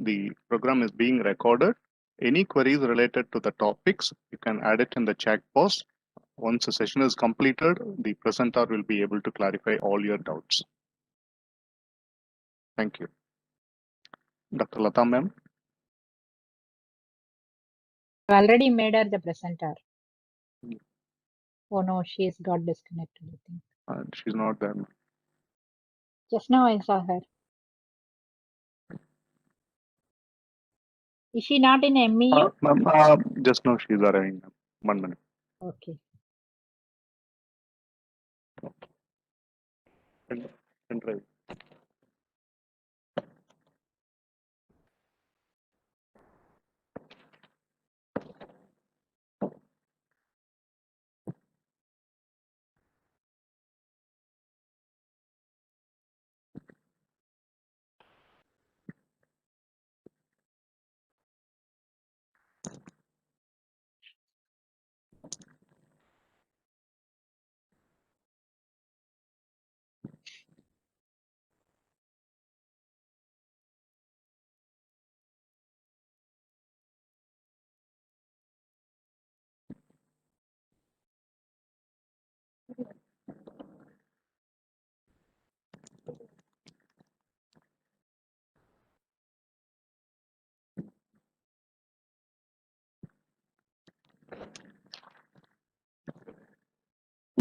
The program is being recorded. Any queries related to the topics, you can add it in the chat box. Once the session is completed, the presenter will be able to clarify all your doubts. Thank you. Dr. Lata ma'am. I already made her the presenter. Oh no, she's got disconnected, I think. She's not there. Just now I saw her. Is she not in MEU? Just now she's arriving. 1 minute. Okay. Right.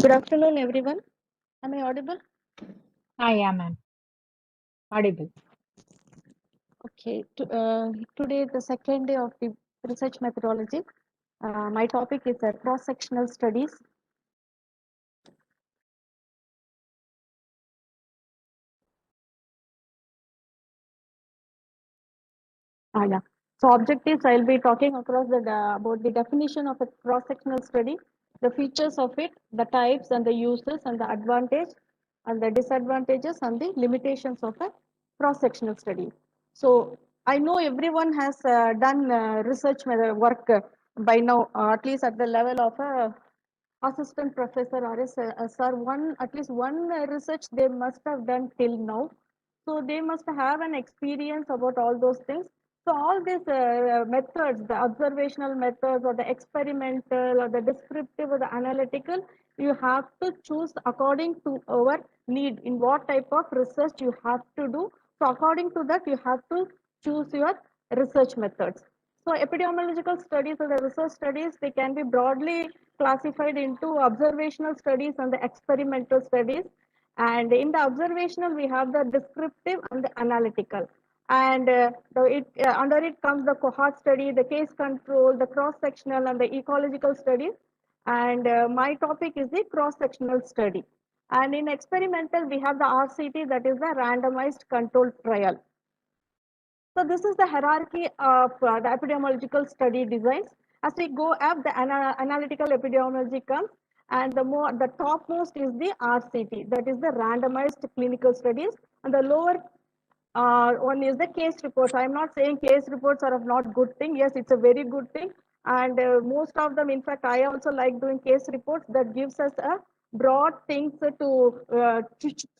Good afternoon, everyone. Am I audible? I am, ma'am. Audible. Okay. Today, the second day of the research methodology. My topic is cross-sectional studies. Yeah. So objectives, I'll be talking across about the definition of a cross-sectional study, the features of it, the types and the uses and the advantage and the disadvantages and the limitations of a cross-sectional study. So I know everyone has done research work by now, at least at the level of a assistant professor or a sir. At least one research they must have done till now. So they must have an experience about all those things. So all these methods, the observational methods or the experimental or the descriptive or the analytical, you have to choose according to our need in what type of research you have to do. So according to that, you have to choose your research methods. So epidemiological studies or the research studies, they can be broadly classified into observational studies and the experimental studies. And in the observational, we have the descriptive and the analytical. And under it comes the cohort study, the case control, the cross-sectional and the ecological studies. And my topic is the cross-sectional study. And in experimental, we have the RCT, that is the randomized controlled trial. So this is the hierarchy of the epidemiological study designs. As we go up, the analytical epidemiology comes, and the topmost is the RCT, that is the randomized clinical studies, and the lower one is the case reports. I'm not saying case reports are not good thing. Yes, it's a very good thing, and most of them, in fact, I also like doing case reports. That gives us a broad things to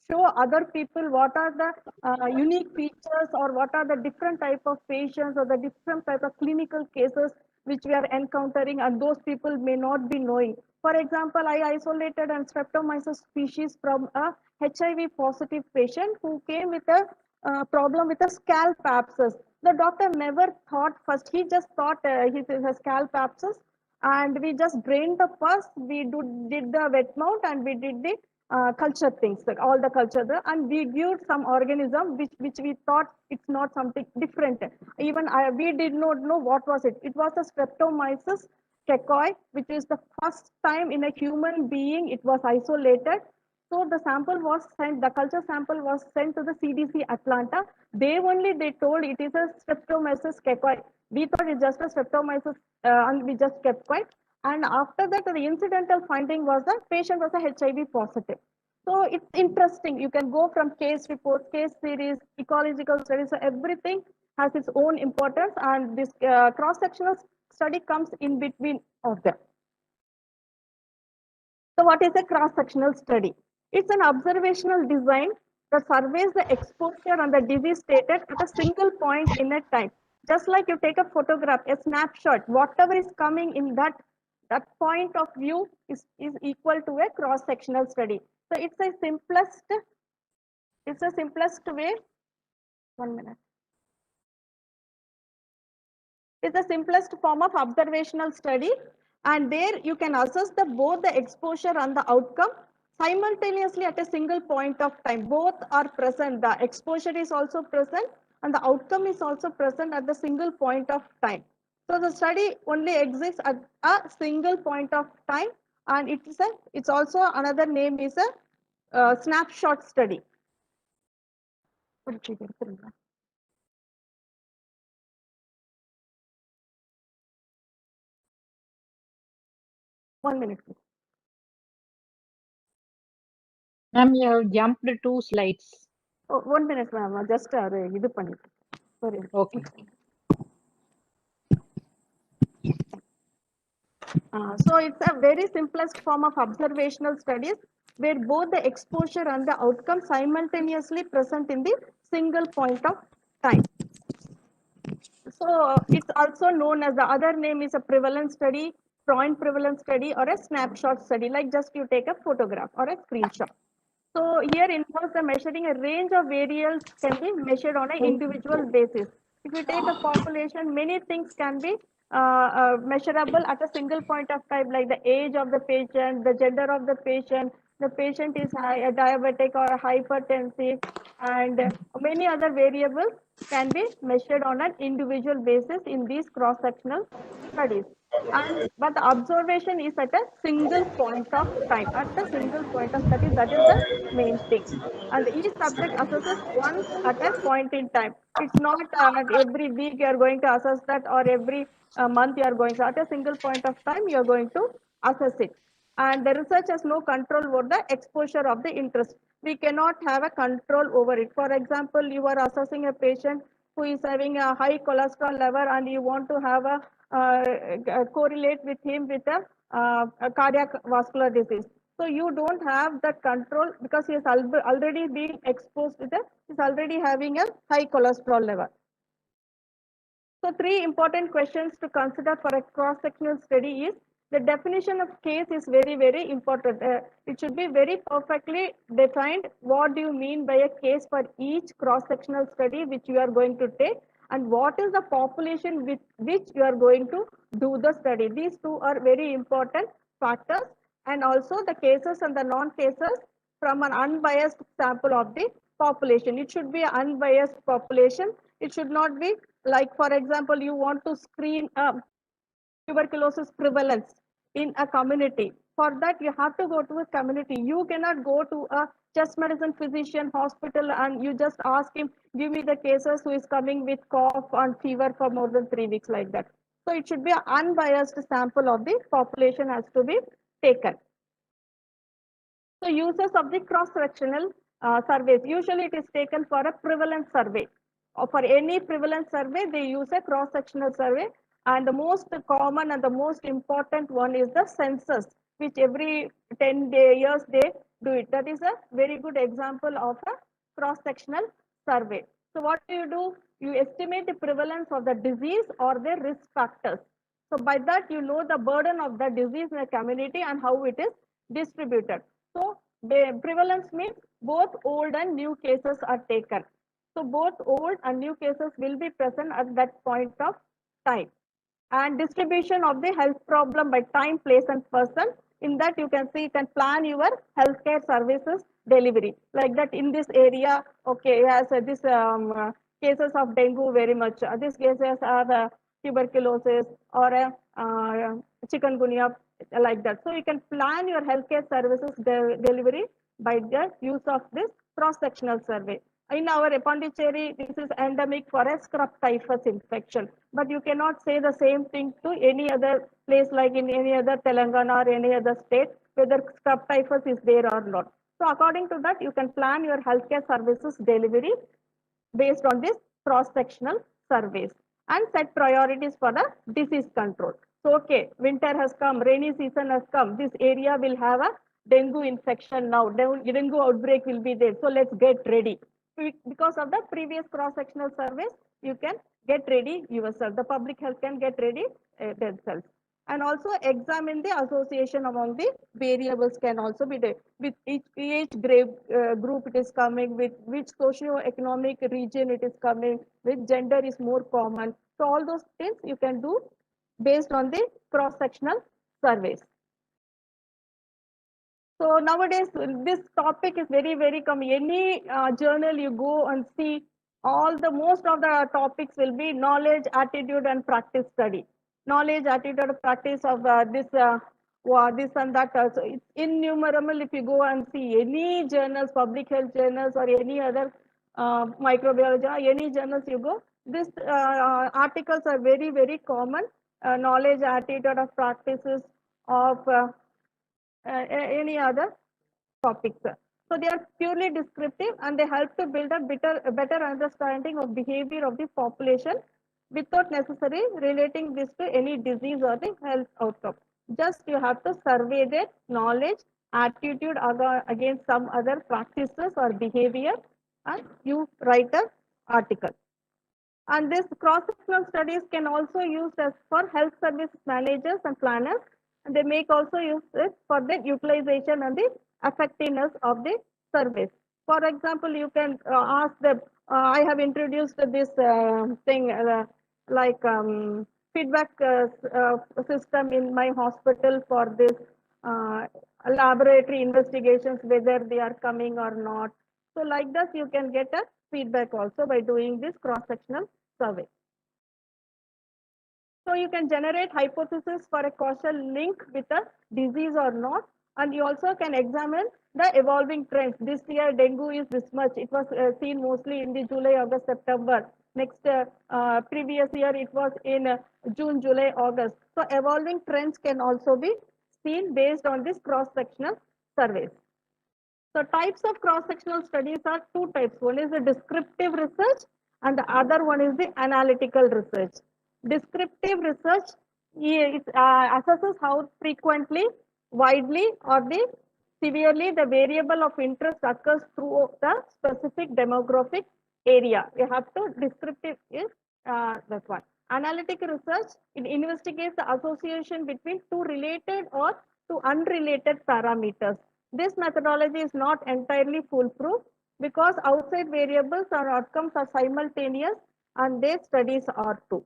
show other people what are the unique features or what are the different type of patients or the different type of clinical cases which we are encountering, and those people may not be knowing. For example, I isolated a streptomyces species from a HIV positive patient who came with a problem with a scalp abscess. The doctor never thought first, he just thought he has a scalp abscess, and we just drained the pus, did the wet mount, and we did the culture things, like all the culture there, and we viewed some organism which we thought it's not something different. Even we did not know what was it. It was a streptomyces cacao, which is the first time in a human being it was isolated. So the sample was sent, the culture sample was sent to the CDC Atlanta. They told it is a streptomyces cacao. We thought it's just a streptomyces and we just kept quiet. And after that, the incidental finding was that patient was a HIV positive. So it's interesting. You can go from case reports, case series, ecological studies. So everything has its own importance, and this cross-sectional study comes in between of them. So what is a cross-sectional study? It's an observational design the surveys the exposure and the disease stated at a single point in a time. Just like you take a photograph, a snapshot, whatever is coming in that point of view is equal to a cross-sectional study. So it's a simplest way. 1 minute. It's the simplest form of observational study, and there you can assess both the exposure and the outcome simultaneously at a single point of time. Both are present. The exposure is also present and the outcome is also present at the single point of time. So the study only exists at a single point of time, and it's also another name is a snapshot study. One minute, please. Ma'am, you have jumped 2 slides. Oh, 1 minute, ma'am. Just இது பண்ணிட்டு. Sorry. Okay. So it's a very simplest form of observational studies where both the exposure and the outcome simultaneously present in the single point of time. So it's also known as, the other name is a prevalence study, point prevalence study, or a snapshot study, like just you take a photograph or a screenshot. So here involves the measuring a range of variables can be measured on an individual basis. If you take a population, many things can be measurable at a single point of time, like the age of the patient, the gender of the patient is a diabetic or a hypertensive, and many other variables can be measured on an individual basis in these cross-sectional studies. But the observation is at a single point of time, at a single point of study. That is the main thing. And each subject assesses once at a point in time. It's not every week you are going to assess that, or every month you are going to. At a single point of time, you are going to assess it. And the research has no control over the exposure of the interest. We cannot have a control over it. For example, you are assessing a patient who is having a high cholesterol level, and you want to have a correlate with him with a cardiac vascular disease. So you don't have that control because he is already being exposed to he's already having a high cholesterol level. So 3 important questions to consider for a cross-sectional study is, the definition of case is very, very important. It should be very perfectly defined. What do you mean by a case for each cross-sectional study which you are going to take, and what is the population with which you are going to do the study? These 2 are very important factors, and also the cases and the non-cases from an unbiased sample of the population. It should be an unbiased population. It should not be like, for example, you want to screen tuberculosis prevalence in a community. For that, you have to go to a community. You cannot go to a chest medicine physician hospital and you just ask him, give me the cases who is coming with cough and fever for more than 3 weeks, like that. So it should be an unbiased sample of the population has to be taken. So uses of the cross-sectional surveys, usually it is taken for a prevalence survey. Or for any prevalence survey, they use a cross-sectional survey. And the most common and the most important one is the census, which every 10 years they do it. That is a very good example of a cross-sectional survey. So what do? You estimate the prevalence of the disease or the risk factors. So by that, you know the burden of the disease in the community and how it is distributed. So the prevalence means both old and new cases are taken. So both old and new cases will be present at that point of time. And distribution of the health problem by time, place, and person. In that you can see, you can plan your healthcare services delivery. Like that in this area, okay, yes, this cases of dengue very much. These cases are tuberculosis or chikungunya, like that. So you can plan your healthcare services delivery by the use of this cross-sectional survey. In our Pondicherry, this is endemic for a scrub typhus infection, but you cannot say the same thing to any other place, like in any other Telangana or any other state, whether scrub typhus is there or not. So according to that, you can plan your healthcare services delivery based on this cross-sectional surveys and set priorities for the disease control. So, okay, winter has come, rainy season has come, this area will have a dengue infection now, dengue outbreak will be there. So let's get ready. Because of the previous cross-sectional surveys, you can get ready yourself. The public health can get ready themselves. And also examine the association among the variables can also be there. With each group it is coming, with which socio-economic region it is coming, which gender is more common. So all those things you can do based on the cross-sectional surveys. So nowadays, this topic is very, very common. Any journal you go and see, most of the topics will be knowledge, attitude, and practice study. Knowledge, attitude, practice of this and that. So it's innumerable. If you go and see any journals, public health journals, or any other microbiology, any journals you go, these articles are very, very common. Knowledge, attitude, of practices of any other topics. So they are purely descriptive and they help to build a better understanding of behavior of the population without necessarily relating this to any disease or the health outcome. Just you have to survey their knowledge, attitude against some other practices or behavior, and you write an article. And this cross-sectional studies can also use as for health service managers and planners. And they make also use it for the utilization and the effectiveness of the service. For example, you can ask them, I have introduced this thing like feedback system in my hospital for this laboratory investigations, whether they are coming or not. So like this, you can get a feedback also by doing this cross-sectional survey. So you can generate hypothesis for a causal link with a disease or not. And you also can examine the evolving trends. This year, dengue is this much. It was seen mostly in the July, August, September. Next previous year, it was in June, July, August. So evolving trends can also be seen based on this cross-sectional surveys. So types of cross-sectional studies are two types. One is the descriptive research and the other one is the analytical research. Descriptive research assesses how frequently, widely, or severely the variable of interest occurs through the specific demographic area. You have to descriptive is that one. Analytical research, it investigates the association between two related or two unrelated parameters. This methodology is not entirely foolproof because outside variables or outcomes are simultaneous and their studies are too.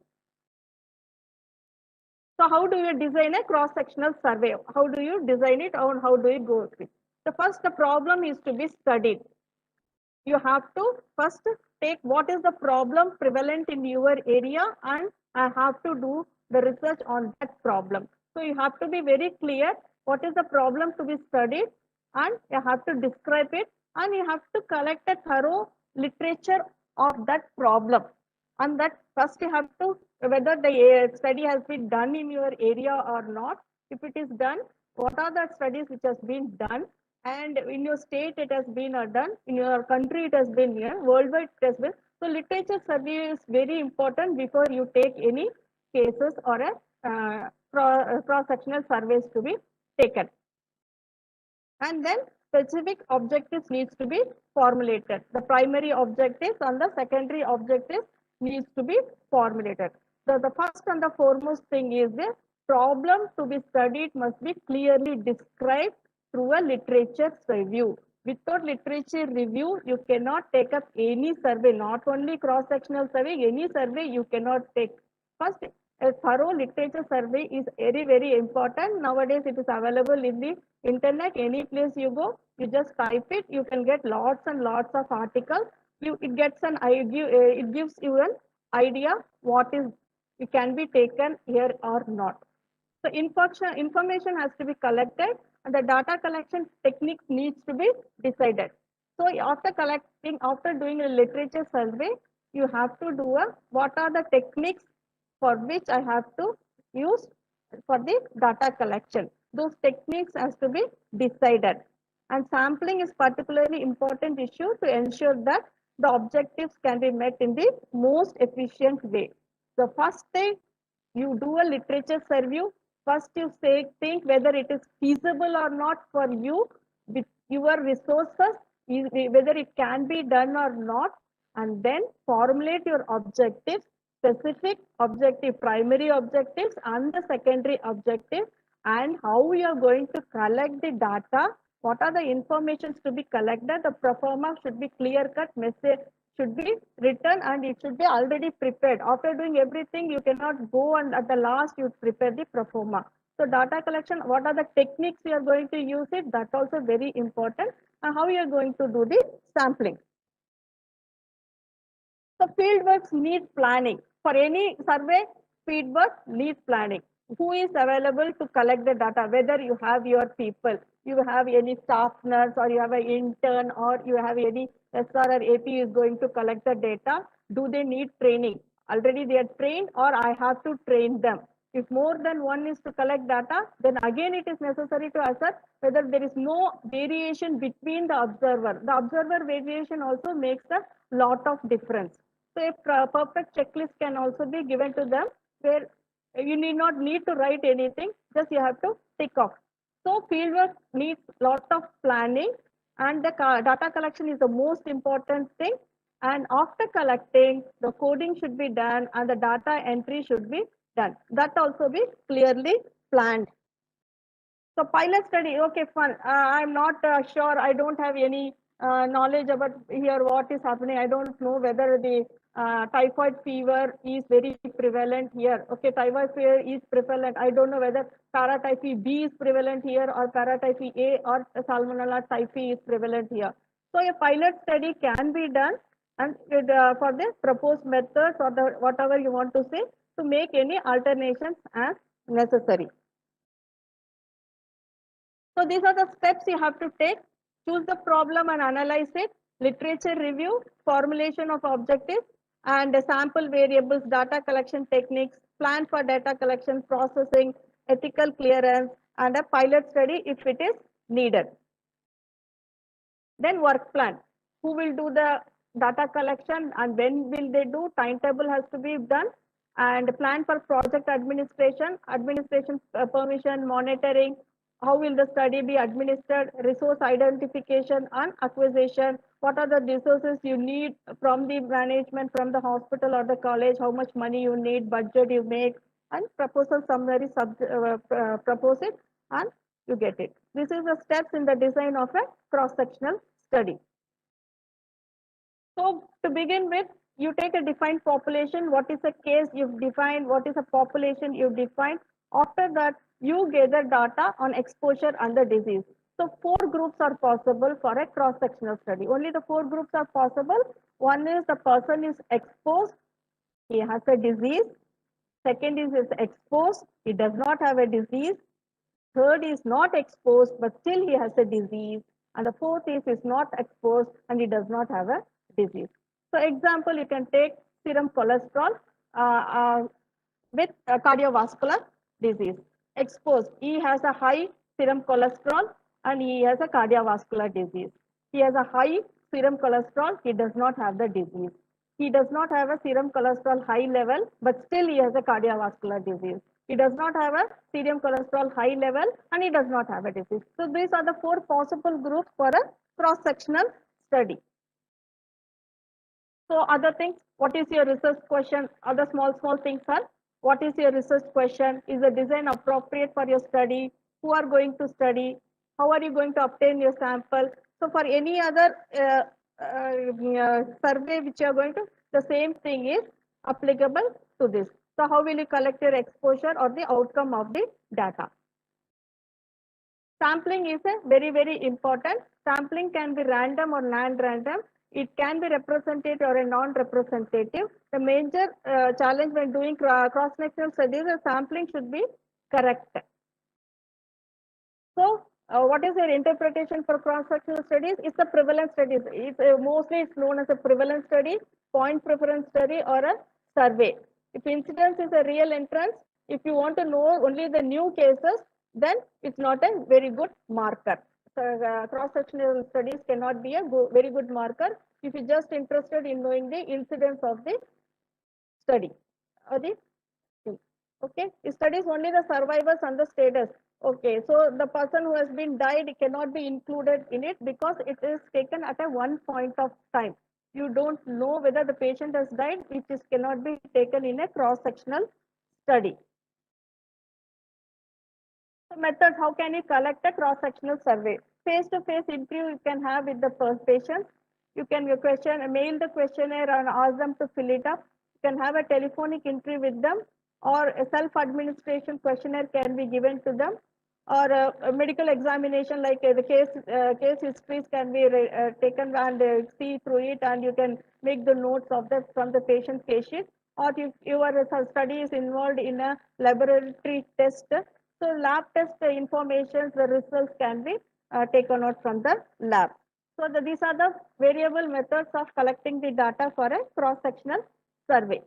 So how do you design a cross-sectional survey? How do you design it or how do you go through it? The first problem is to be studied. You have to first take what is the problem prevalent in your area and I have to do the research on that problem. So you have to be very clear what is the problem to be studied and you have to describe it and you have to collect a thorough literature of that problem. And that first you have to, whether the study has been done in your area or not. If it is done, what are the studies which has been done? And in your state it has been done, in your country it has been here, worldwide it has been. So literature survey is very important before you take any cases or a cross-sectional surveys to be taken. And then specific objectives needs to be formulated. The primary objectives and the secondary objectives needs to be formulated. So the first and the foremost thing is the problem to be studied must be clearly described through a literature review. Without literature review, you cannot take up any survey, not only cross-sectional survey, any survey you cannot take. First, a thorough literature survey is very, very important. Nowadays, it is available in the internet. Any place you go, you just type it. You can get lots and lots of articles. It gives you an idea what is it can be taken here or not. So information has to be collected and the data collection techniques needs to be decided. So after doing a literature survey, you have to do what are the techniques for which I have to use for the data collection. Those techniques has to be decided. And sampling is particularly important issue to ensure that the objectives can be met in the most efficient way. The first thing you do a literature survey, First you think whether it is feasible or not for you with your resources, whether it can be done or not, and then formulate your objectives, specific objective, primary objectives and the secondary objectives, and how you are going to collect the data, what are the informations to be collected, the pro forma should be clear cut, message should be written, and it should be already prepared. After doing everything, you cannot go and at the last you prepare the pro forma. So data collection, what are the techniques you are going to use it, that's also very important, and how you are going to do the sampling. So fieldwork needs planning. For any survey, fieldwork needs planning. Who is available to collect the data? Whether you have your people, you have any staff nurse, or you have an intern, or you have any SR or AP is going to collect the data. Do they need training? Already they are trained, or I have to train them. If more than one is to collect data, then again it is necessary to assess whether there is no variation between the observer. The observer variation also makes a lot of difference. So a perfect checklist can also be given to them where you need to write anything, just you have to tick off. So fieldwork needs lot of planning, and the data collection is the most important thing. And after collecting, the coding should be done and the data entry should be done. That also be clearly planned. So pilot study, okay, fun. I'm not sure. I don't have any knowledge about here what is happening. I don't know whether the typhoid fever is very prevalent here. Okay, typhoid fever is prevalent. I don't know whether paratyphi B is prevalent here or paratyphi A or Salmonella typhi is prevalent here. So a pilot study can be done, and for the proposed methods or the whatever you want to say, to make any alterations as necessary. So these are the steps you have to take. Choose the problem and analyze it. Literature review, formulation of objectives, and sample variables, data collection techniques, plan for data collection, processing, ethical clearance, and a pilot study if it is needed. Then work plan. Who will do the data collection and when will they do? Timetable has to be done. And plan for project administration, permission, monitoring, how will the study be administered, resource identification and acquisition, what are the resources you need from the management, from the hospital or the college, how much money you need, budget you make, and proposal summary, propose it, and you get it. This is the steps in the design of a cross-sectional study. So to begin with, you take a defined population, what is a case you've defined, what is a population you've defined. After that, you gather data on exposure and the disease. So 4 groups are possible for a cross-sectional study. Only the 4 groups are possible. One is the person is exposed, he has a disease. Second is exposed, he does not have a disease. Third is not exposed, but still he has a disease. And the fourth is not exposed and he does not have a disease. So example, you can take serum cholesterol with cardiovascular disease. Exposed, he has a high serum cholesterol and he has a cardiovascular disease. He has a high serum cholesterol, he does not have the disease. He does not have a serum cholesterol high level, but still he has a cardiovascular disease. He does not have a serum cholesterol high level and he does not have a disease. So these are the 4 possible groups for a cross-sectional study. So other things, what is your research question? Other small things are, what is your research question? Is the design appropriate for your study? Who are going to study? How are you going to obtain your sample? So for any other survey which you are going to, the same thing is applicable to this. So how will you collect your exposure or the outcome of the data? Sampling is a very important. Sampling can be random or non-random. It can be representative or a non-representative. The major challenge when doing cross-sectional studies, the sampling should be correct. So, what is your interpretation for cross-sectional studies? It's a prevalence studies. It's mostly it's known as a prevalence study, point preference study, or a survey. If incidence is a real entrance, if you want to know only the new cases, then it's not a very good marker. So, cross-sectional studies cannot be a very good marker if you're just interested in knowing the incidence of the study or the Okay, it studies only the survivors and the status. Okay, so the person who has been died cannot be included in it because it is taken at a one point of time. You don't know whether the patient has died, which is cannot be taken in a cross-sectional study. So methods, how can you collect a cross-sectional survey? Face-to-face interview you can have with the first patient. You can mail the questionnaire and ask them to fill it up. You can have a telephonic interview with them, or a self-administration questionnaire can be given to them, or a medical examination like the case histories can be taken and see through it, and you can make the notes of that from the patient case sheet, or if your study is involved in a laboratory test, so lab test information, the results can be taken out from the lab. So these are the variable methods of collecting the data for a cross-sectional survey.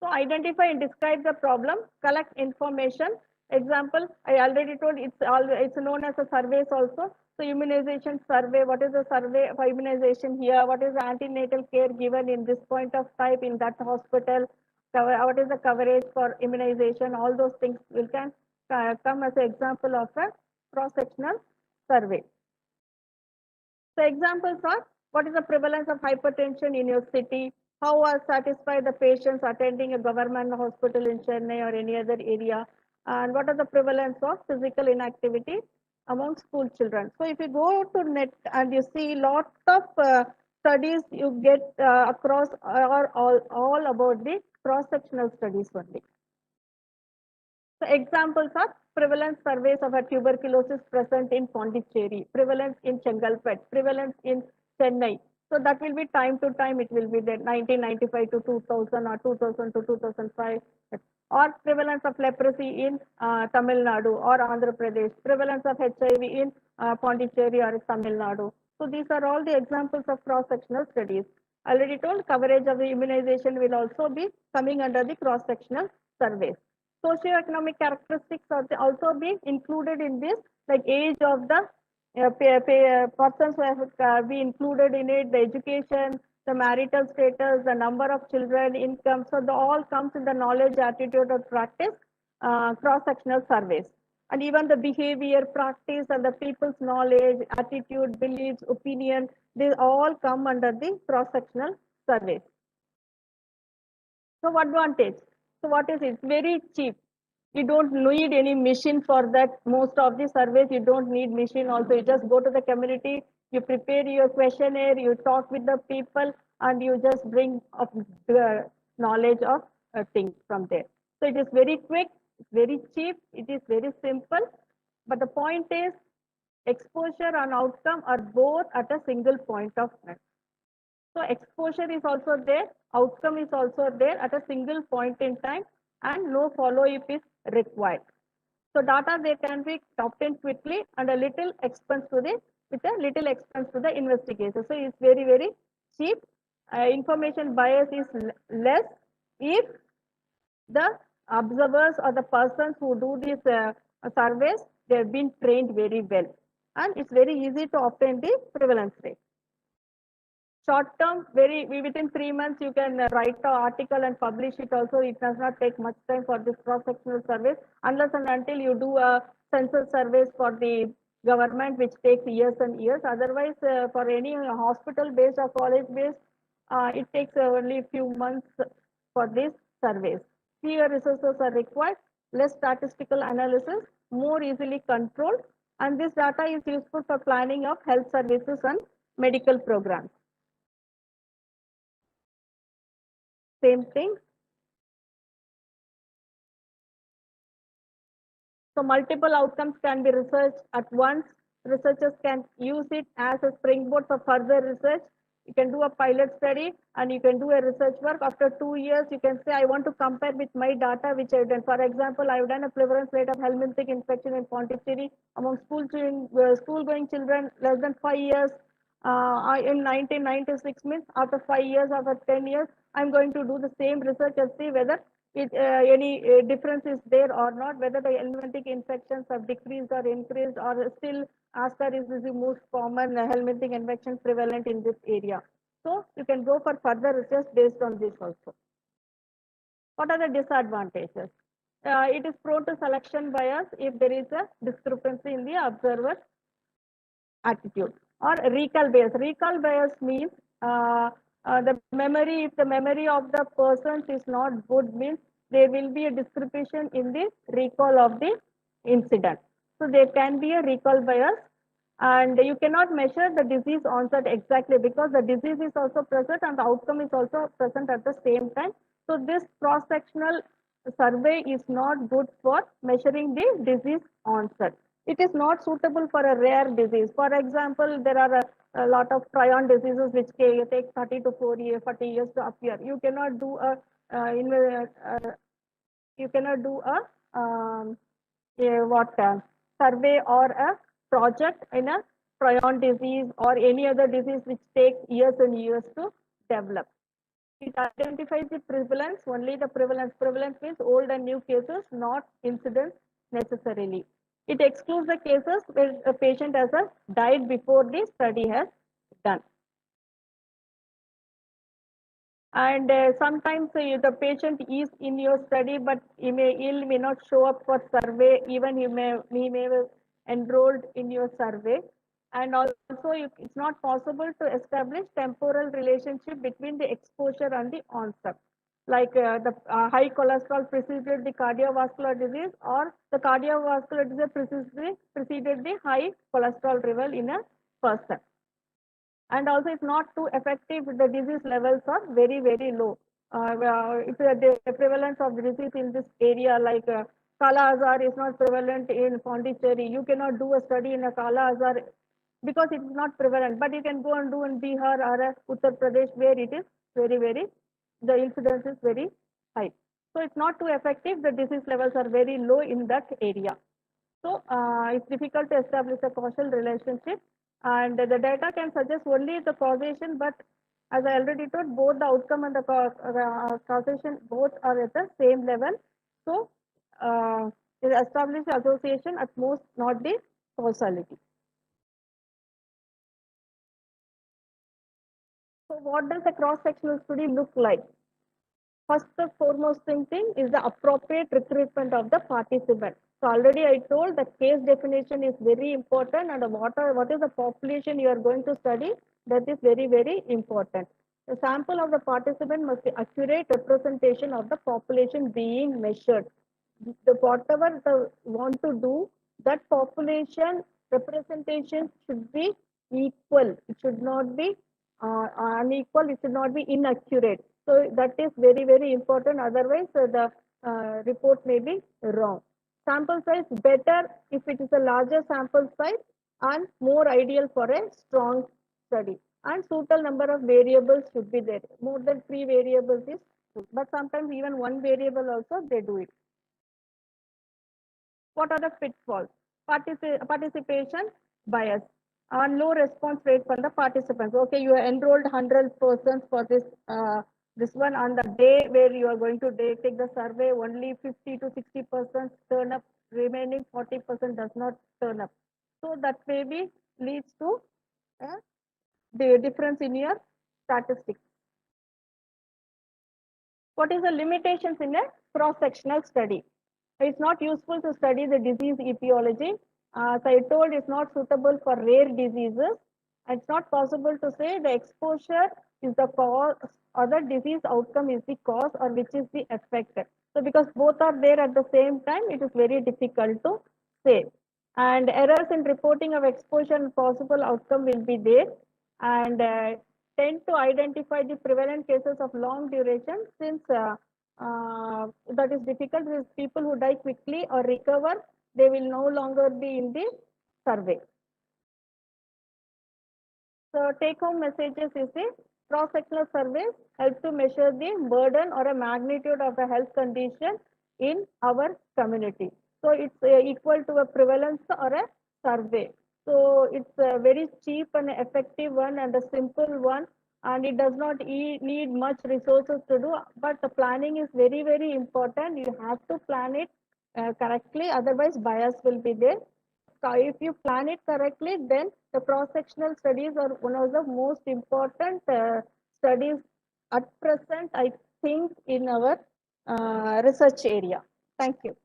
So identify and describe the problem, collect information. Example, I already told it's known as a surveys also. So immunization survey, what is the survey for immunization here? What is the antenatal care given in this point of type in that hospital? What is the coverage for immunization? All those things will can come as an example of a cross-sectional survey. So examples are, what is the prevalence of hypertension in your city? How are satisfied the patients attending a government hospital in Chennai or any other area? And what are the prevalence of physical inactivity among school children? So if you go to net and you see lot of studies, you get across or all about the cross-sectional studies only. So examples are prevalence surveys of a tuberculosis present in Pondicherry, prevalence in Chengalpet, prevalence in Chennai. So that will be time to time, it will be there 1995 to 2000 or 2000 to 2005. Or prevalence of leprosy in Tamil Nadu or Andhra Pradesh, prevalence of HIV in Pondicherry or Tamil Nadu. So these are all the examples of cross-sectional studies. Already told, coverage of the immunization will also be coming under the cross-sectional surveys. Socioeconomic characteristics are also be included in this, like age of the persons who have be included in it, the education, the marital status, the number of children, income. So the all comes in the knowledge, attitude, or practice cross-sectional surveys. And even the behavior, practice, and the people's knowledge, attitude, beliefs, opinion, they all come under the cross-sectional surveys. So advantage. So what is it? Very cheap. You don't need any machine for that. Most of the surveys, you don't need machine also. You just go to the community, you prepare your questionnaire, you talk with the people, and you just bring up the knowledge of things from there. So it is very quick, it's very cheap, it is very simple. But the point is, exposure and outcome are both at a single point of time. So exposure is also there, outcome is also there at a single point in time, and no follow-up is required. So data they can be obtained quickly and a little expense to the with a little expense to the investigator. So it's very, very cheap. Information bias is less if the observers or the persons who do these surveys, they have been trained very well, and it's very easy to obtain the prevalence rate. Short term, very within 3 months, you can write an article and publish it also. It does not take much time for this cross-sectional surveys, unless and until you do a census surveys for the government, which takes years and years. Otherwise, for any hospital-based or college-based, it takes only a few months for these surveys. Fewer resources are required, less statistical analysis, more easily controlled, and this data is useful for planning of health services and medical programs. Same thing. So multiple outcomes can be researched at once. Researchers can use it as a springboard for further research. You can do a pilot study and you can do a research work. After 2 years, you can say, I want to compare with my data which I've done. For example, I've done a prevalence rate of helminthic infection in Pondicherry among school-going children less than 5 years. In 1996 means after 5 years, after 10 years, I'm going to do the same research and see whether any difference is there or not, whether the helminthic infections have decreased or increased, or still Aster is the most common helminthic infection prevalent in this area. So you can go for further research based on this also. What are the disadvantages? It is prone to selection bias if there is a discrepancy in the observer attitude. Or recall bias. Recall bias means the memory, if the memory of the persons is not good, means there will be a discrepancy in the recall of the incident. So there can be a recall bias, and you cannot measure the disease onset exactly because the disease is also present and the outcome is also present at the same time. So this cross-sectional survey is not good for measuring the disease onset. It is not suitable for a rare disease. For example, there are a lot of prion diseases which take 30 to 40 years to appear. You cannot do a survey or a project in a prion disease or any other disease which takes years and years to develop. It identifies the prevalence, only the prevalence. Prevalence means old and new cases, not incidents necessarily. It excludes the cases where a patient has died before the study has done. And sometimes the patient is in your study, but he may not show up for survey, even he may have enrolled in your survey. And also it's not possible to establish temporal relationship between the exposure and the onset. Like the high cholesterol preceded the cardiovascular disease, or the cardiovascular disease preceded the high cholesterol level in a person. And also it's not too effective, the disease levels are very, very low. If the prevalence of the disease in this area, like Kala Azar is not prevalent in Pondicherry, you cannot do a study in a Kala Azar because it is not prevalent, but you can go and do in Bihar or Uttar Pradesh where it is very, very, the incidence is very high. So it's not too effective, the disease levels are very low in that area. So it's difficult to establish a causal relationship, and the data can suggest only the causation, but as I already told, both the outcome and the causation both are at the same level. So it establishes association at most, not the causality. So what does a cross-sectional study look like? First and foremost thing is the appropriate recruitment of the participant. So already I told the case definition is very important, and what is the population you are going to study, that is very, very important. The sample of the participant must be accurate representation of the population being measured. Whatever the want to do, that population representation should be equal. It should not be unequal. It should not be inaccurate. So that is very, very important. Otherwise, the report may be wrong. Sample size better if it is a larger sample size and more ideal for a strong study. And suitable number of variables should be there. More than 3 variables is good. But sometimes even 1 variable also they do it. What are the pitfalls? Participation bias and low response rate from the participants. Okay, you enrolled 100 persons for this one. On the day where you are going to take the survey, only 50 to 60% turn up. Remaining 40% does not turn up. So that maybe leads to the difference in your statistics. What is the limitations in a cross-sectional study? It's not useful to study the disease etiology. As I told, it's not suitable for rare diseases. It's not possible to say the exposure is the cause or the disease outcome is the cause or which is the effect. So because both are there at the same time, it is very difficult to say. And errors in reporting of exposure and possible outcome will be there. And tend to identify the prevalent cases of long duration, since that is difficult with people who die quickly or recover, they will no longer be in the survey. So take home messages is the cross-sectional surveys help to measure the burden or a magnitude of a health condition in our community. So it's equal to a prevalence or a survey. So it's a very cheap and effective one and a simple one, and it does not need much resources to do, but the planning is very, very important. You have to plan it correctly, otherwise bias will be there. If you plan it correctly, then the cross-sectional studies are one of the most important studies at present, I think, in our research area. Thank you.